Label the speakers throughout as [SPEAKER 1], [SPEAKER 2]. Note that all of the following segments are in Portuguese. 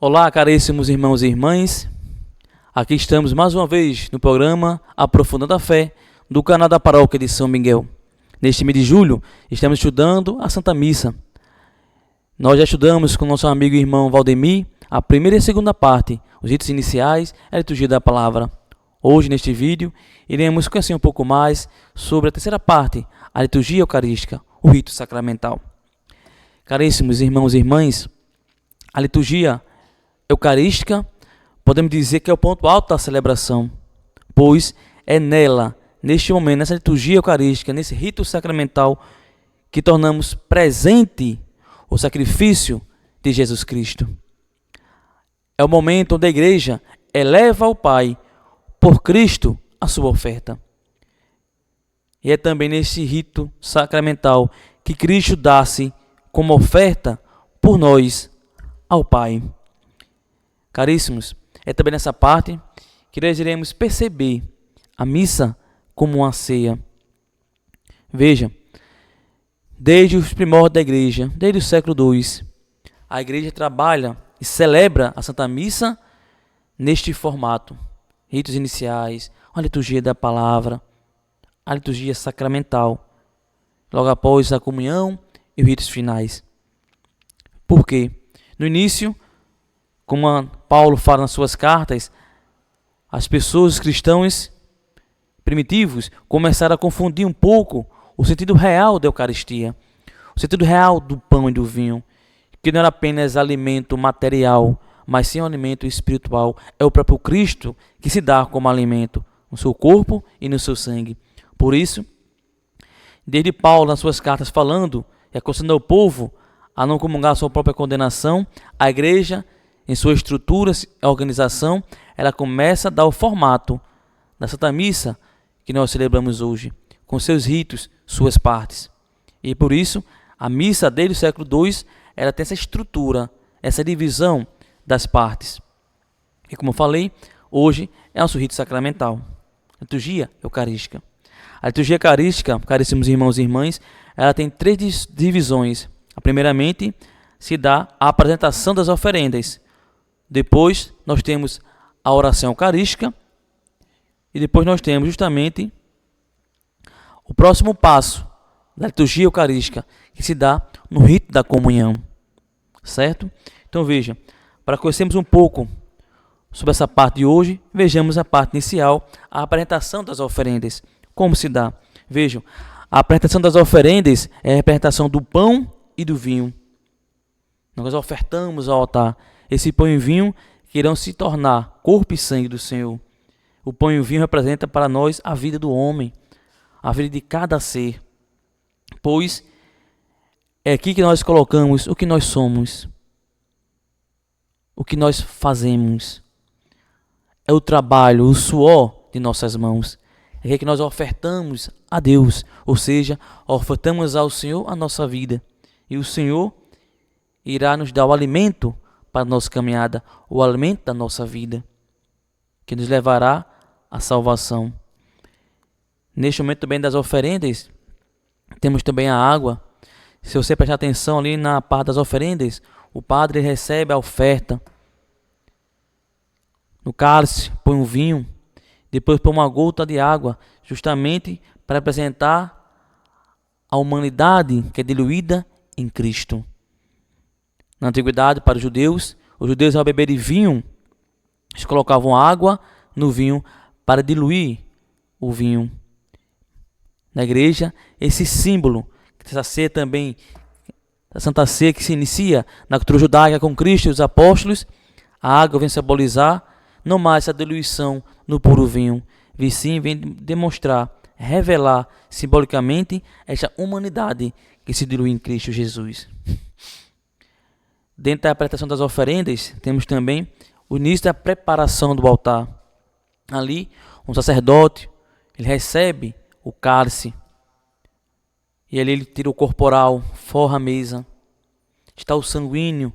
[SPEAKER 1] Olá, caríssimos irmãos e irmãs. Aqui estamos mais uma vez no programa Aprofundando a Fé do canal da Paróquia de São Miguel. Neste mês de julho, estamos estudando a Santa Missa. Nós já estudamos com nosso amigo e irmão Valdemir a primeira e a segunda parte, os ritos iniciais e a liturgia da palavra. Hoje, neste vídeo, iremos conhecer um pouco mais sobre a terceira parte, a liturgia eucarística, o rito sacramental. Caríssimos irmãos e irmãs, a liturgia eucarística, podemos dizer que é o ponto alto da celebração, pois é nela, neste momento, nessa liturgia eucarística, nesse rito sacramental, que tornamos presente o sacrifício de Jesus Cristo. É o momento onde a igreja eleva ao Pai, por Cristo, a sua oferta. E é também nesse rito sacramental que Cristo dá-se como oferta por nós ao Pai. Caríssimos, é também nessa parte que nós iremos perceber a missa como uma ceia. Veja, desde os primórdios da igreja, desde o século II, a igreja trabalha e celebra a Santa Missa neste formato. Ritos iniciais, a liturgia da palavra, a liturgia sacramental, logo após a comunhão e os ritos finais. Por quê? No início, como Paulo fala nas suas cartas, as pessoas, os cristãos primitivos, começaram a confundir um pouco o sentido real da Eucaristia, o sentido real do pão e do vinho, que não era apenas alimento material, mas sim um alimento espiritual. É o próprio Cristo que se dá como alimento no seu corpo e no seu sangue. Por isso, desde Paulo nas suas cartas falando e aconselhando ao povo a não comungar a sua própria condenação, a igreja, em sua estrutura e organização, ela começa a dar o formato da Santa Missa que nós celebramos hoje, com seus ritos, suas partes. E por isso, a missa desde o século II, ela tem essa estrutura, essa divisão das partes. E como eu falei, hoje é nosso rito sacramental, a liturgia eucarística. A liturgia eucarística, caríssimos irmãos e irmãs, ela tem três divisões. Primeiramente, se dá a apresentação das oferendas. Depois, nós temos a oração eucarística. E depois nós temos justamente o próximo passo da liturgia eucarística, que se dá no rito da comunhão. Certo? Então veja, para conhecermos um pouco sobre essa parte de hoje, vejamos a parte inicial, a apresentação das oferendas. Como se dá? Vejam, a apresentação das oferendas é a apresentação do pão e do vinho. Nós ofertamos ao altar esse pão e vinho que irão se tornar corpo e sangue do Senhor. O pão e o vinho representa para nós a vida do homem, a vida de cada ser, pois é aqui que nós colocamos o que nós somos, o que nós fazemos. É o trabalho, o suor de nossas mãos. É aqui que nós ofertamos a Deus, ou seja, ofertamos ao Senhor a nossa vida. E o Senhor irá nos dar o alimento para a nossa caminhada, o alimento da nossa vida, que nos levará à salvação. Neste momento também das oferendas, temos também a água. Se você prestar atenção ali na parte das oferendas, o padre recebe a oferta. No cálice põe um vinho, depois põe uma gota de água, justamente para apresentar a humanidade que é diluída em Cristo. Na antiguidade, para os judeus ao beberem vinho, eles colocavam água no vinho para diluir o vinho. Na igreja, esse símbolo, essa ceia também, a Santa Ceia que se inicia na cultura judaica com Cristo e os apóstolos, a água vem simbolizar não mais a diluição no puro vinho, e sim vem demonstrar, revelar simbolicamente esta humanidade que se dilui em Cristo Jesus. Dentro da apresentação das oferendas, temos também o início da preparação do altar. Ali, um sacerdote, ele recebe o cálice, e ali ele tira o corporal, forra a mesa, está o sanguíneo,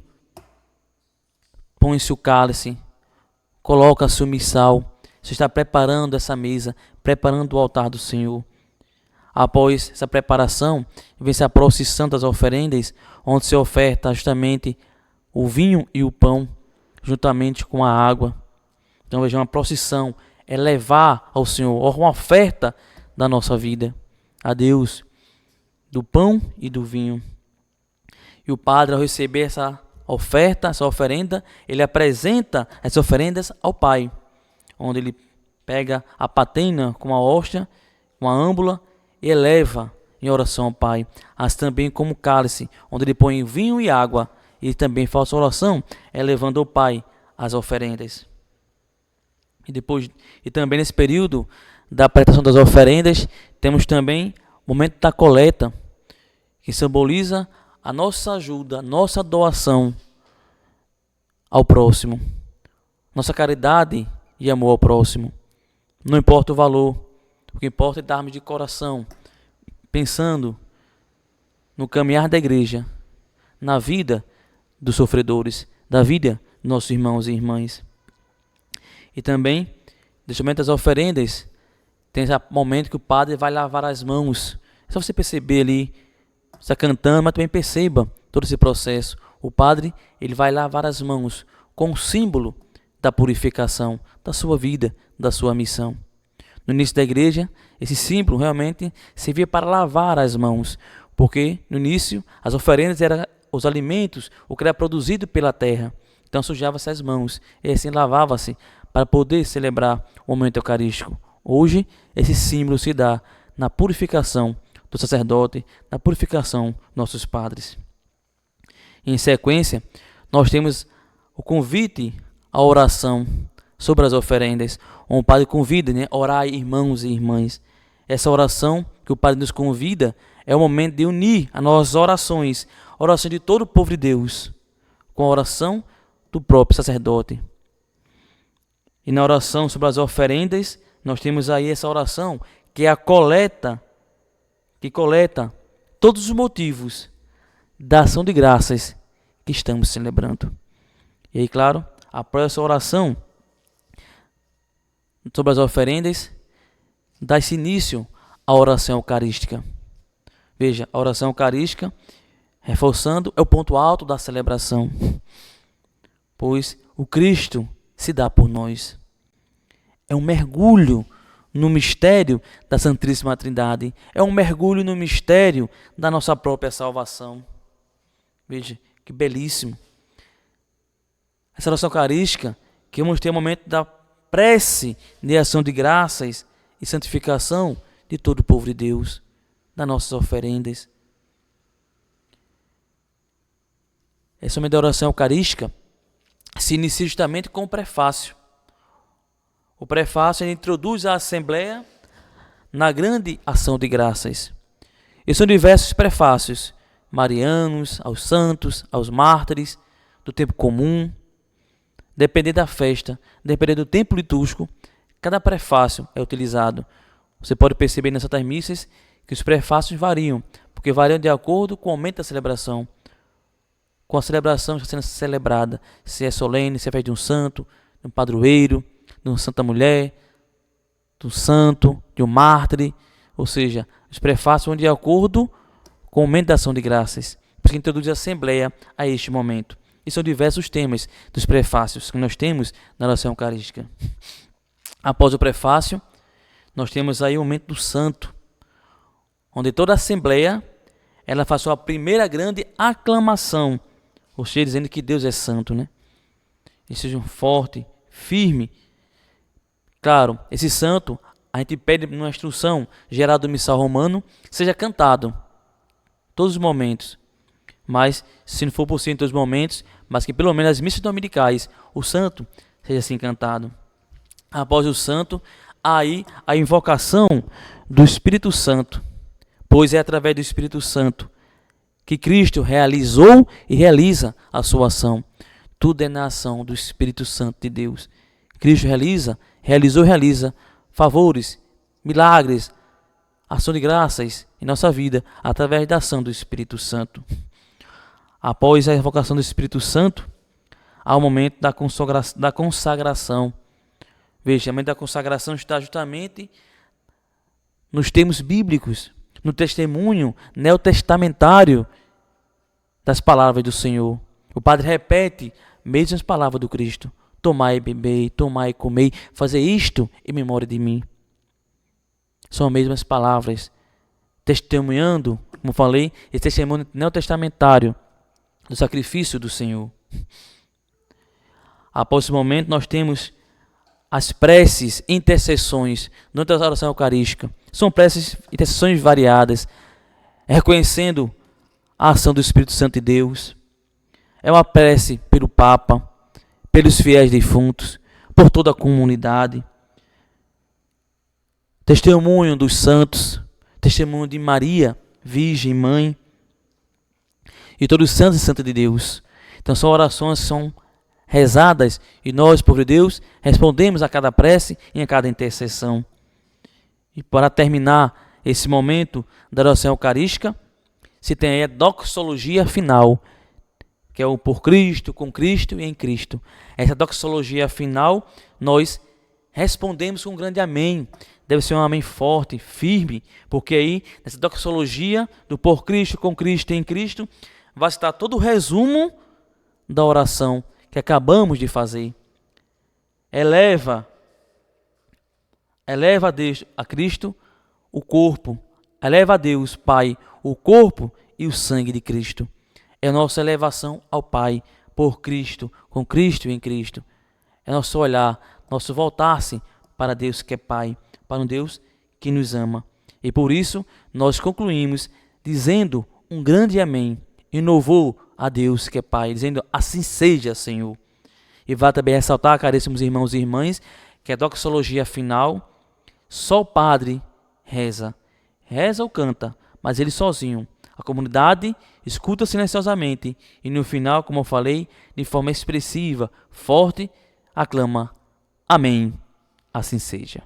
[SPEAKER 1] põe-se o cálice, coloca-se o missal. Você está preparando essa mesa, preparando o altar do Senhor. Após essa preparação, vem-se a procissão das oferendas, onde se oferta justamente o vinho e o pão, juntamente com a água. Então veja, uma procissão é levar ao Senhor uma oferta da nossa vida a Deus, do pão e do vinho. E o padre, ao receber essa oferta, essa oferenda, ele apresenta as oferendas ao Pai, onde ele pega a patena com a hóstia, com a âmbula, e eleva em oração ao Pai, assim também como o cálice, onde ele põe vinho e água, e também faz a oração, elevando ao Pai as oferendas. E também nesse período da apresentação das oferendas, temos também o momento da coleta, que simboliza a nossa ajuda, a nossa doação ao próximo, nossa caridade e amor ao próximo. Não importa o valor, o que importa é darmos de coração, pensando no caminhar da igreja, na vida dos sofredores, da vida dos nossos irmãos e irmãs. E também, nesse momento das oferendas, tem esse momento que o padre vai lavar as mãos. É só você perceber ali, está cantando, mas também perceba todo esse processo. O padre, ele vai lavar as mãos com o símbolo da purificação da sua vida, da sua missão. No início da igreja, esse símbolo realmente servia para lavar as mãos, porque no início as oferendas eram os alimentos, o que era produzido pela terra. Então sujava-se as mãos e assim lavava-se para poder celebrar o momento eucarístico. Hoje, esse símbolo se dá na purificação do sacerdote, na purificação dos nossos padres. Em sequência, nós temos o convite à oração sobre as oferendas, onde o padre convida, orai, irmãos e irmãs. Essa oração que o padre nos convida é o momento de unir as nossas orações, a oração de todo o povo de Deus, com a oração do próprio sacerdote. E na oração sobre as oferendas, nós temos aí essa oração, que é a coleta, que coleta todos os motivos da ação de graças que estamos celebrando. E aí, claro, após essa oração sobre as oferendas, dá-se início à oração eucarística. Veja, a oração eucarística, reforçando, é o ponto alto da celebração, pois o Cristo se dá por nós. É um mergulho no mistério da Santíssima Trindade. É um mergulho no mistério da nossa própria salvação. Veja, que belíssimo. Essa oração eucarística, que vamos ter o momento da prece de ação de graças e santificação de todo o povo de Deus, das nossas oferendas. Essa momento da oração eucarística se inicia justamente com o prefácio. O prefácio introduz a Assembleia na grande ação de graças. E são diversos prefácios, marianos, aos santos, aos mártires, do tempo comum. Dependendo da festa, dependendo do tempo litúrgico, cada prefácio é utilizado. Você pode perceber nas Santas Missas que os prefácios variam, porque variam de acordo com o momento da celebração, com a celebração que está sendo celebrada, se é solene, se é festa de um santo, de um padroeiro, de uma santa mulher, de um santo, de um mártir, ou seja, os prefácios vão de acordo com o momento da ação de graças, porque introduz a Assembleia a este momento. E são diversos temas dos prefácios que nós temos na oração eucarística. Após o prefácio, nós temos aí o momento do santo, onde toda a Assembleia ela faz sua primeira grande aclamação, ou seja, dizendo que Deus é santo, E seja forte, firme. Claro, esse santo, a gente pede numa instrução gerada do missal romano, seja cantado todos os momentos. Mas, se não for possível em todos os momentos, mas que pelo menos as missas dominicais, o santo seja assim cantado. Após o santo, aí a invocação do Espírito Santo, pois é através do Espírito Santo que Cristo realizou e realiza a sua ação. Tudo é na ação do Espírito Santo de Deus. Cristo realizou e realiza favores, milagres, ação de graças em nossa vida, através da ação do Espírito Santo. Após a invocação do Espírito Santo, há o momento da consagração. Veja, o momento da consagração está justamente nos termos bíblicos, no testemunho neotestamentário das palavras do Senhor. O padre repete mesmas palavras do Cristo: tomai e bebei, tomai e comei, fazer isto em memória de mim. São as mesmas palavras, testemunhando, como falei, esse testemunho neotestamentário do sacrifício do Senhor. Após esse momento, nós temos as preces, intercessões durante a oração eucarística. São preces, intercessões variadas, reconhecendo a ação do Espírito Santo de Deus. É uma prece pelo Papa, pelos fiéis defuntos, por toda a comunidade. Testemunho dos santos, testemunho de Maria, Virgem Mãe, e todos os santos e santas de Deus. Então são orações que são rezadas e nós, povo de Deus, respondemos a cada prece e a cada intercessão. E para terminar esse momento da oração eucarística, se tem aí a doxologia final, que é o por Cristo, com Cristo e em Cristo. Essa doxologia final, nós respondemos com um grande amém. Deve ser um amém forte, firme, porque aí, nessa doxologia do por Cristo, com Cristo e em Cristo, vai estar todo o resumo da oração que acabamos de fazer. Eleva a Deus, a Cristo, o corpo. Eleva a Deus, Pai, o corpo e o sangue de Cristo. É a nossa elevação ao Pai, por Cristo, com Cristo e em Cristo. É nosso olhar, nosso voltar-se para Deus que é Pai, para um Deus que nos ama. E por isso, nós concluímos dizendo um grande amém, em louvor a Deus que é Pai, dizendo assim seja, Senhor. E vale também ressaltar, caríssimos irmãos e irmãs, que a doxologia final, só o padre reza ou canta, mas ele sozinho. A comunidade escuta silenciosamente e no final, como eu falei, de forma expressiva, forte, aclama: amém, assim seja.